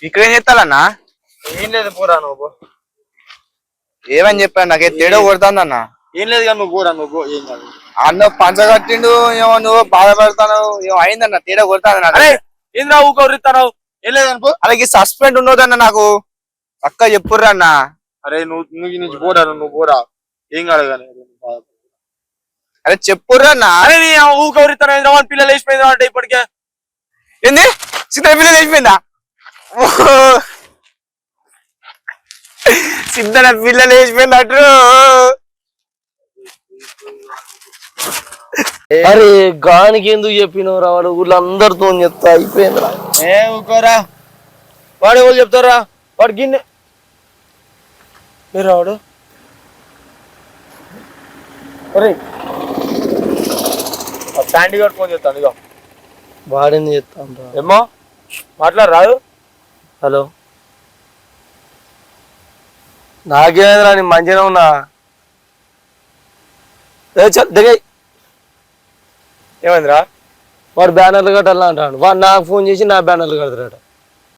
ఇక్కడ ఏం చేస్తానన్నా? ఏం లేదు పోరా నువ్వు. ఏమని చెప్పాను నాకే తేడా కొడుతుందన్న. ఏం లేదు కానీ నువ్వు పోరా నువ్వు ఏం కాదు. అన్న పంచ కట్టిండు ఏమో నువ్వు బాధపడతాను ఏమో అయిందన్న తేడా కొడుతుంది నాకు. ఏంద్రా ఊరిస్తావు? ఏం లేదనుకో. అలాగే సస్పెండ్ ఉండదన్న నాకు అక్క చెప్పుర్రా అన్న. అరే నువ్వు నుంచి పోరా నువ్వు పోరా ఏం కాదు కానీ. అరే చెప్పుర్రా అన్న. అరే ఊరిస్తాను పిల్లలు వేసిపోయింది అంటే ఇప్పటికే. ఏంది సిద్ధ పిల్లలు వేసిపోయిందా? సిద్ధన పిల్లలు వేసిపోయిందట్టు. అరే గానికి ఎందుకు చెప్పినవు రా? వాడు ఊళ్ళో అందరితో చెప్తా అయిపోయిందిరా. ఏ ఊకోరా వాడు ఎవరు చెప్తారా? వాడు గిన్నె మీరు రావాడు. అరే శాండీ గారు ఫోన్ చేస్తాను ఇక. వాడేంది చెప్తాను రా. ఏమో మాట్లాడరాదు. హలో నాకేమైందిరా? నేను మంచిగా ఉన్నా. దగ్గర ఏమైందిరా? వాడు బ్యానర్లు కట్టాలని అంటాడు. వాడు నాకు ఫోన్ చేసి నా బ్యానర్లు కడతాడు.